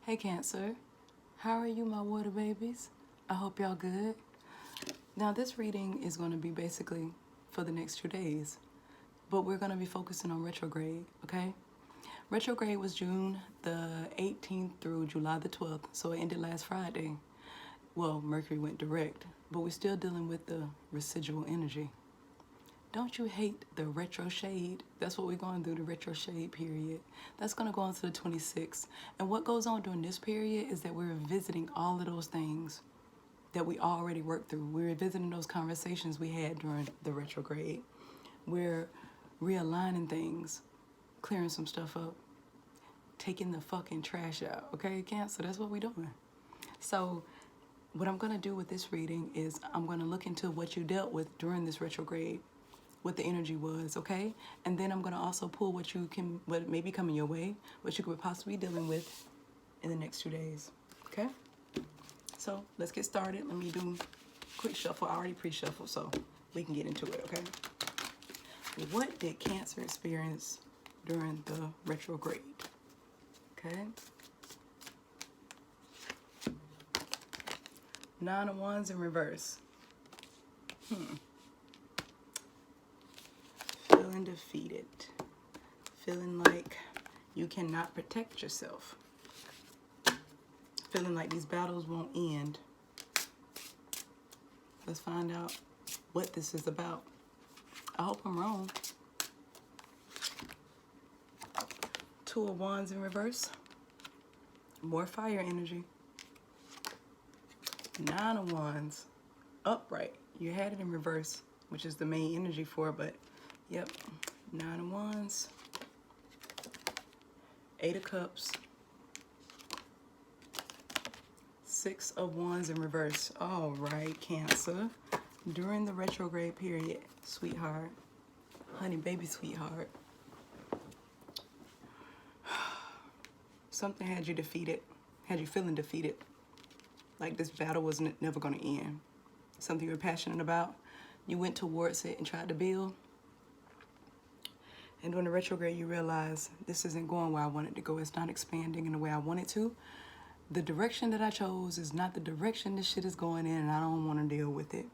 Hey Cancer, how are you, my water babies? I hope y'all good. Now this reading is going to be basically for the next 2 days, but we're going to be focusing on retrograde, okay? Retrograde was June the 18th through July the 12th, so it ended last Friday. Well, Mercury went direct, but we're still dealing with the residual energy. Don't you hate the retro shade? That's what we're going through, the retro shade period. That's going to go on to the 26th. And what goes on during this period is that we're revisiting all of those things that we already worked through. We're revisiting those conversations we had during the retrograde. We're realigning things, clearing some stuff up, taking the fucking trash out, okay, Cancer? That's what we're doing. So what I'm going to do with this reading is I'm going to look into what you dealt with during this retrograde, what the energy was, okay? And then I'm going to also pull what may be coming your way, what you could possibly be dealing with in the next 2 days, okay? So let's get started. Let me do quick shuffle. I already pre-shuffled, so we can get into it, okay? What did Cancer experience during the retrograde, okay? 9 of Wands in reverse. Feeling defeated. Feeling like you cannot protect yourself. Feeling like these battles won't end. Let's find out what this is about. I hope I'm wrong. 2 of Wands in reverse. More fire energy. 9 of Wands. Upright. You had it in reverse, which is the main energy for it, but yep. 9 of Wands. 8 of Cups. 6 of Wands in reverse. All right, Cancer. During the retrograde period, sweetheart, honey, baby, sweetheart, something had you defeated, had you feeling defeated, like this battle was never going to end. Something you were passionate about, you went towards it and tried to build. And during the retrograde, you realize this isn't going where I want it to go. It's not expanding in the way I want it to. The direction that I chose is not the direction this shit is going in, and I don't want to deal with it.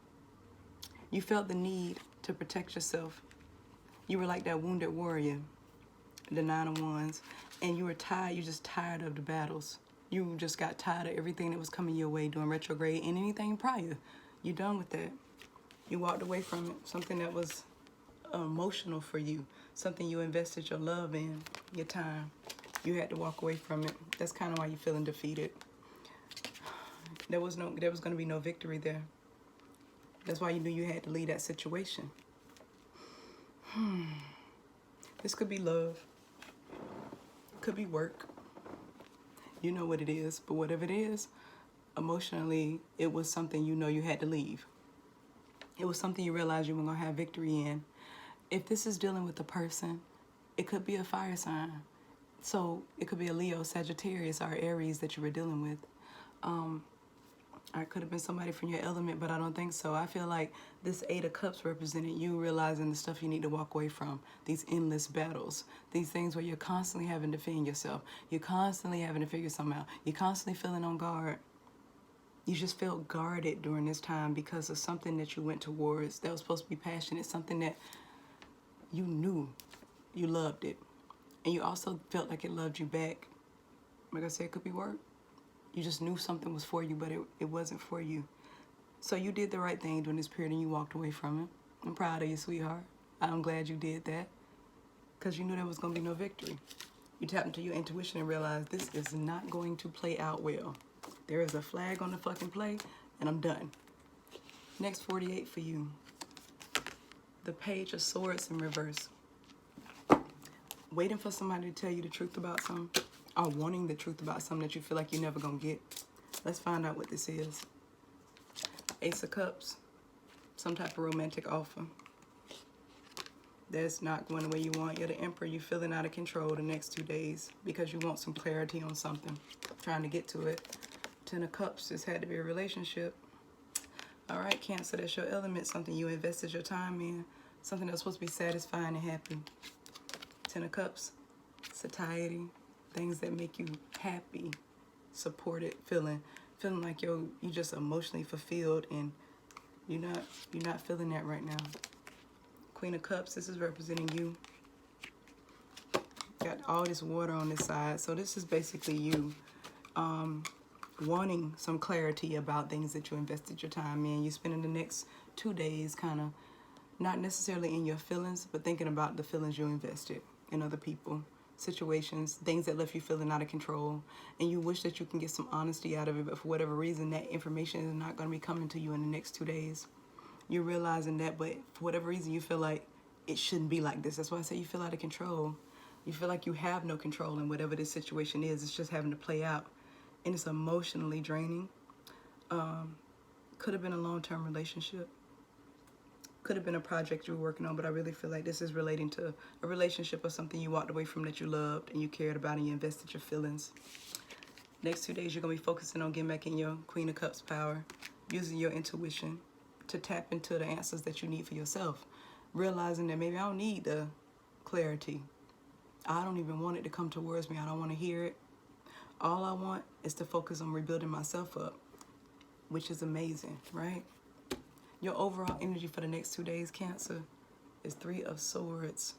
You felt the need to protect yourself. You were like that wounded warrior, the 9 of Wands, and you were tired. You're just tired of the battles. You just got tired of everything that was coming your way during retrograde and anything prior. You're done with that. You walked away from it. Something that was emotional for you. Something you invested your love in, your time. You had to walk away from it. That's kind of why you're feeling defeated. There was going to be no victory there. That's why you knew you had to leave that situation. This could be love. Could be work. You know what it is. But whatever it is, emotionally, it was something you know you had to leave. It was something you realized you were going to have victory in. If this is dealing with a person, it could be a fire sign. So it could be a Leo, Sagittarius, or Aries that you were dealing with. Or it could have been somebody from your element, but I don't think so. I feel like this 8 of Cups represented you realizing the stuff you need to walk away from. These endless battles. These things where you're constantly having to defend yourself. You're constantly having to figure something out. You're constantly feeling on guard. You just felt guarded during this time because of something that you went towards that was supposed to be passionate. Something that you knew you loved it. And you also felt like it loved you back. Like I said, it could be work. You just knew something was for you, but it wasn't for you. So you did the right thing during this period and you walked away from it. I'm proud of you, sweetheart. I'm glad you did that because you knew there was going to be no victory. You tapped into your intuition and realized this is not going to play out well. There is a flag on the fucking play and I'm done. Next 48 for you. The Page of Swords in reverse. Waiting for somebody to tell you the truth about something, or wanting the truth about something that you feel like you're never going to get. Let's find out what this is. Ace of Cups. Some type of romantic offer. That's not going the way you want. You're the Emperor. You're feeling out of control the next 2 days because you want some clarity on something. Trying to get to it. 10 of Cups. This had to be a relationship. All right, Cancer. That's your element. Something you invested your time in. Something that's supposed to be satisfying and happy. 10 of Cups. Satiety. Things that make you happy. supported feeling like you just emotionally fulfilled, and you're not feeling that right now. Queen of Cups, this is representing you. Got all this water on this side, so this is basically you wanting some clarity about things that you invested your time in. You're spending the next 2 days kind of not necessarily in your feelings, but thinking about the feelings you invested in other people, situations, things that left you feeling out of control, and you wish that you can get some honesty out of it, but for whatever reason, that information is not going to be coming to you in the next 2 days. You're realizing that, but for whatever reason, you feel like it shouldn't be like this. That's why I say you feel out of control. You feel like you have no control in whatever this situation is. It's just having to play out, and it's emotionally draining. Could have been a long-term relationship. Could have been a project you were working on, but I really feel like this is relating to a relationship or something you walked away from that you loved and you cared about and you invested your feelings. Next 2 days, you're going to be focusing on getting back in your Queen of Cups power, using your intuition to tap into the answers that you need for yourself. Realizing that maybe I don't need the clarity. I don't even want it to come towards me. I don't want to hear it. All I want is to focus on rebuilding myself up, which is amazing, right? Your overall energy for the next 2 days, Cancer, is 3 of Swords.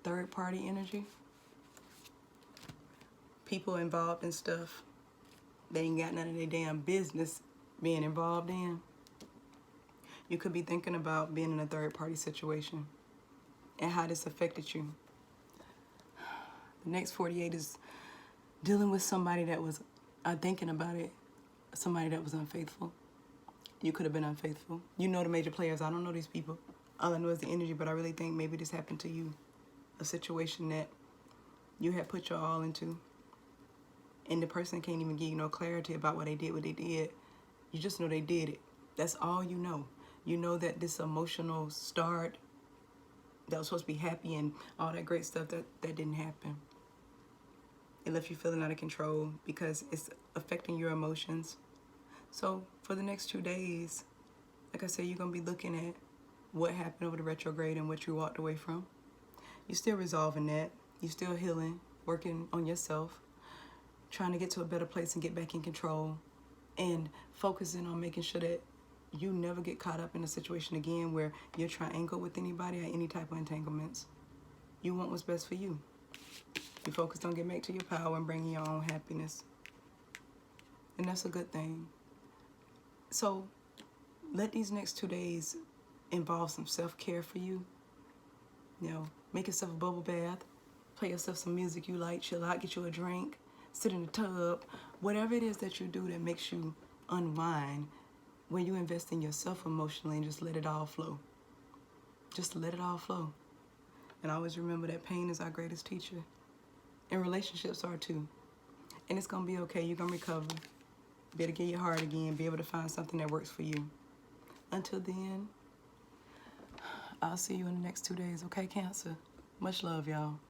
Third party energy. People involved in stuff they ain't got none of their damn business being involved in. You could be thinking about being in a third party situation and how this affected you. The next 48 is dealing with somebody that was, thinking about it, somebody that was unfaithful. You could have been unfaithful. You know the major players. I don't know these people. All I know is the energy, but I really think maybe this happened to you. A situation that you had put your all into, and the person can't even give you no clarity about what they did. You just know they did it. That's all you know. You know that this emotional start that was supposed to be happy and all that great stuff, that didn't happen. It left you feeling out of control because it's affecting your emotions. So for the next 2 days, like I said, you're going to be looking at what happened over the retrograde and what you walked away from. You're still resolving that. You're still healing, working on yourself, trying to get to a better place and get back in control, and focusing on making sure that you never get caught up in a situation again where you're triangled with anybody or any type of entanglements. You want what's best for you. You focused on getting back to your power and bringing your own happiness. And that's a good thing. So let these next 2 days involve some self-care for you. You know, make yourself a bubble bath, play yourself some music you like, chill out, get you a drink, sit in the tub, whatever it is that you do that makes you unwind, when you invest in yourself emotionally, and just let it all flow. Just let it all flow. And always remember that pain is our greatest teacher. And relationships are too. And it's going to be okay. You're going to recover. Be able to get your heart again. Be able to find something that works for you. Until then, I'll see you in the next 2 days. Okay, Cancer? Much love, y'all.